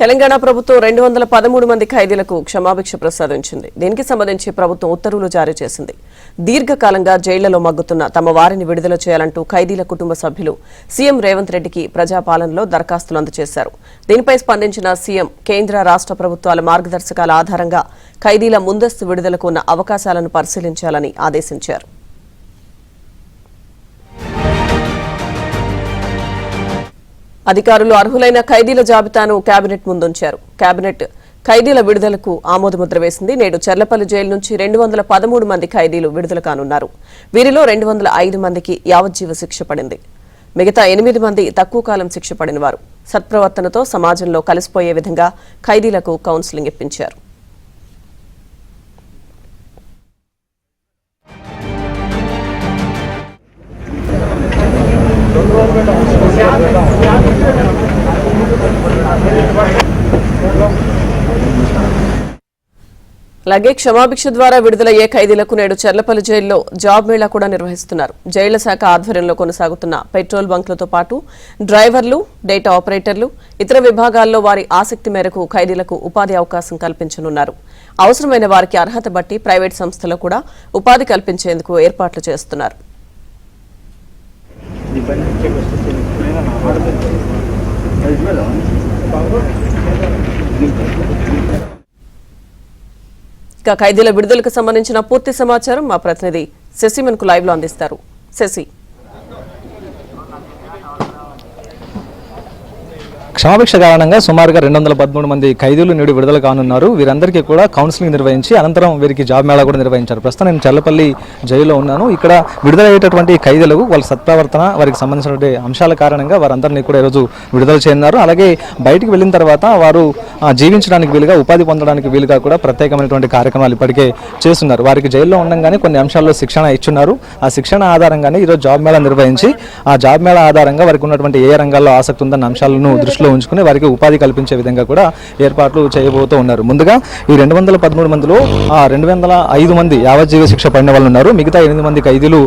తెలంగాణ ప్రభుత్వం 213 మంది ఖైదీలకు క్షమాభిక్ష ప్రసాదించింది. దీనికి సంబంధించి ప్రభుత్వం ఉత్తర్వులు జారీ చేసింది. దీర్ఘకాలంగా జైళ్లలో మగ్గుతున్న తమ వారిని విడుదల చేయాలంటూ ఖైదీల కుటుంబ సభ్యులు సీఎం రేవంత్ రెడ్డికి ప్రజాపాలనలో దరఖాస్తులు అందజేశారు. దీనిపై స్పందించిన సీఎం కేంద్ర రాష్ట్ర ప్రభుత్వాల మార్గదర్శకాల ఆధారంగా ఖైదీల ముందస్తు విడుదలకు ఉన్న అవకాశాలను పరిశీలించాలని ఆదేశించారు. అధికారులు అర్హులైన ఖైదీల జాబితాను కేబినెట్ ముందుంచారు. కేబినెట్ ఖైదీల విడుదలకు ఆమోదముద్ర వేసింది. నేడు చర్లపల్లి జైలు నుంచి 213 మంది ఖైదీలు విడుదల కానున్నారు. వీరిలో 205 మందికి యావజ్జీవ శిక్ష పడింది. మిగతా 8 మంది తక్కువ కాలం శిక్ష పడినవారు. సత్ప్రవర్తనతో సమాజంలో కలిసిపోయే విధంగా ఖైదీలకు కౌన్సిలింగ్ ఇప్పించారు. అలాగే క్షమాభిక్ష ద్వారా విడుదలయ్యే ఖైదీలకు నేడు చర్లపల్లి జైల్లో జాబ్ మేళా కూడా నిర్వహిస్తున్నారు. జైళ్ల శాఖ ఆధ్వర్యంలో కొనసాగుతున్న పెట్రోల్ బంక్లతో పాటు డ్రైవర్లు, డేటా ఆపరేటర్లు, ఇతర విభాగాల్లో వారి ఆసక్తి మేరకు ఖైదీలకు ఉపాధి అవకాశం కల్పించనున్నారు. అవసరమైన వారికి అర్హత బట్టి ప్రైవేట్ సంస్థలు కూడా ఉపాధి కల్పించేందుకు ఏర్పాట్లు చేస్తున్నారు. ఇక ఖైదీల విడుదలకు సంబంధించిన పూర్తి సమాచారం మా ప్రతినిధి శశి మనకు లైవ్ లో అందిస్తారు. శశి, క్షమాభిక్ష కారణంగా సుమారుగా 213 మంది ఖైదీలు నేడు విడుదల కానున్నారు. వీరందరికీ కూడా కౌన్సిలింగ్ నిర్వహించి అనంతరం వీరికి జాబ్ మేళా కూడా నిర్వహించారు. ప్రస్తుతం నేను చర్లపల్లి జైల్లో ఉన్నాను. ఇక్కడ విడుదలయ్యేటటువంటి ఖైదీలకు వాళ్ళ సత్ప్రవర్తన, వారికి సంబంధించినటువంటి అంశాల కారణంగా వారందరినీ కూడా ఈరోజు విడుదల చేయనున్నారు. అలాగే బయటికి వెళ్ళిన తర్వాత వారు జీవించడానికి వీలుగా, ఉపాధి పొందడానికి వీలుగా కూడా ప్రత్యేకమైనటువంటి కార్యక్రమాలు ఇప్పటికే చేస్తున్నారు. వారికి జైల్లో ఉండగానే కొన్ని అంశాల్లో శిక్షణ ఇచ్చున్నారు. ఆ శిక్షణ ఆధారంగానే ఈరోజు జాబ్ మేళా నిర్వహించి ఆ జాబ్ మేళా ఆధారంగా వారికి ఉన్నటువంటి ఏ రంగాల్లో ఆసక్తి ఉందన్న అంశాలను దృష్టిలో ఉంచుకుని వారికి ఉపాధి కల్పించే విధంగా కూడా ఏర్పాట్లు చేయబోతూ ఉన్నారు. ముందుగా ఈ 213 మందిలో 205 మంది యావజ్జీవ శిక్ష పడిన వాళ్ళు ఉన్నారు. మిగతా 8 మంది ఖైదీలు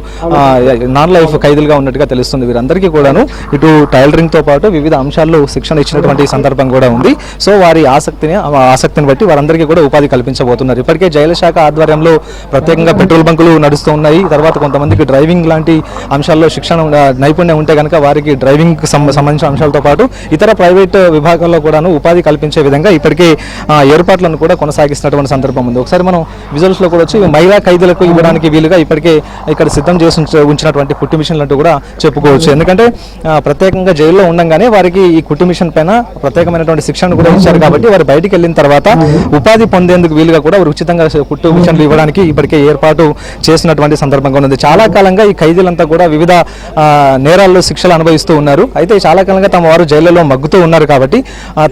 నాన్ లైఫ్ ఖైదీలుగా ఉన్నట్టుగా తెలుస్తుంది. వీరందరికీ కూడాను ఇటు టైలరింగ్ తో పాటు వివిధ అంశాల్లో శిక్షణ ఇచ్చినటువంటి సందర్భం కూడా ఉంది. సో వారి ఆసక్తిని బట్టి వారందరికీ కూడా ఉపాధి కల్పించబోతున్నారు. ఇప్పటికే జైలు శాఖ ఆధ్వర్యంలో ప్రత్యేకంగా పెట్రోల్ బంకులు నడుస్తూ ఉన్నాయి. తర్వాత కొంతమందికి డ్రైవింగ్ లాంటి అంశాల్లో శిక్షణ నైపుణ్యం ఉంటే కనుక వారికి డ్రైవింగ్ సంబంధించిన అంశాలతో పాటు ఇతర ప్రైవేట్ విభాగాల్లో కూడాను ఉపాధి కల్పించే విధంగా ఇప్పటికే ఏర్పాట్లను కూడా కొనసాగిస్తున్నటువంటి సందర్భం ఉంది. ఒకసారి మనం విజువల్స్ లో కూడా వచ్చి మహిళా ఖైదీలకు ఇవ్వడానికి వీలుగా ఇప్పటికే ఇక్కడ సిద్ధం చేసి ఉంచినటువంటి కుట్టు మిషన్లు అంటూ కూడా చెప్పుకోవచ్చు. ఎందుకంటే ప్రత్యేకంగా జైల్లో ఉండగానే వారికి ఈ కుట్టు మిషన్ పైన ప్రత్యేకమైనటువంటి శిక్షణ కూడా ఇచ్చారు కాబట్టి వారు బయటికి వెళ్ళిన తర్వాత ఉపాధి పొందేందుకు వీలుగా కూడా వారు ఉచితంగా కుట్టు మిషన్లు ఇవ్వడానికి ఇప్పటికే ఏర్పాటు చేసినటువంటి సందర్భంగా ఉంది. చాలా కాలంగా ఈ ఖైదీలంతా కూడా వివిధ నేరాల్లో శిక్షలు అనుభవిస్తూ ఉన్నారు. అయితే చాలా కాలంగా తమ వారు జైళ్లలో మగ్గుతూ ఉన్నారు కాబట్టి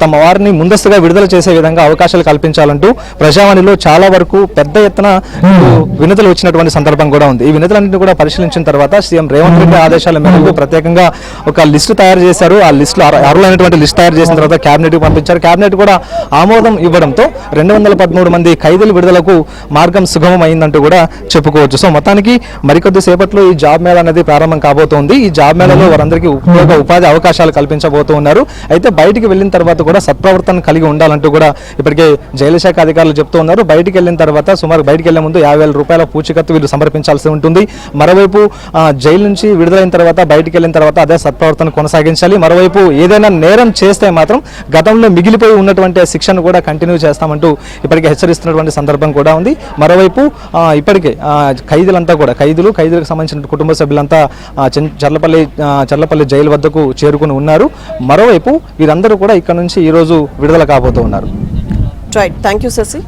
తమ వారిని ముందస్తుగా విడుదల చేసే విధంగా అవకాశాలు కల్పించాలంటూ ప్రజావాణిలో చాలా వరకు పెద్ద ఎత్తున వినతులు వచ్చినటువంటి సందర్భం కూడా ఉంది. ఈ వినతులన్నింటినీ కూడా పరిశీలించిన తర్వాత సీఎం రేవంత్ రెడ్డి ఆదేశాల మేరకు ప్రత్యేకంగా ఒక లిస్టు తయారు చేశారు. ఆ లిస్టులో అర్హులైనటువంటి లిస్ట్ తయారు చేసిన తర్వాత కేబినెట్ పంపించారు. కేబినెట్ కూడా ఆమోదం ఇవ్వడంతో 213 మంది ఖైదీల విడుదలకు మార్గం సుగమం అయిందంటూ కూడా చెప్పుకోవచ్చు. సో మొత్తానికి మరికొద్ది సేపట్లో ఈ జాబ్ మేళా అనేది ప్రారంభం కాబోతోంది. ఈ జాబ్ మేళాలో వారందరికీ ఉపాధి అవకాశాలు కల్పించబోతూ ఉన్నారు. అయితే బయటికి వెళ్ళిన తర్వాత కూడా సత్ప్రవర్తన కలిగి ఉండాలంటూ కూడా ఇప్పటికే జైలు శాఖ అధికారులు చెప్తూ ఉన్నారు. బయటికి వెళ్ళిన తర్వాత సుమారు బయటికి వెళ్లే ముందు 50,000 రూపాయల పూచికత్తు వీళ్ళు సమర్పించాల్సి ఉంటుంది. మరోవైపు జైలు నుంచి విడుదలైన తర్వాత బయటికి వెళ్ళిన తర్వాత అదే సత్ప్రవర్తన కొనసాగించాలి. మరోవైపు ఏదైనా నేరం చేస్తే మాత్రం గతంలో మిగిలిపోయి ఉన్నటువంటి శిక్షను కూడా కంటిన్యూ చేస్తామంటూ ఇప్పటికే హెచ్చరిస్తున్నటువంటి సందర్భం కూడా ఉంది. మరోవైపు ఇప్పటికే ఖైదీలంతా కూడా ఖైదీలకు సంబంధించిన కుటుంబ సభ్యులంతా చర్లపల్లి జైలు వద్దకు చేరుకుని ఉన్నారు. మరోవైపు వీరందరూ కూడా ఇక్కడ నుంచి ఈ రోజు విడుదల కాబోతూ ఉన్నారు. Right, thank you Shashi.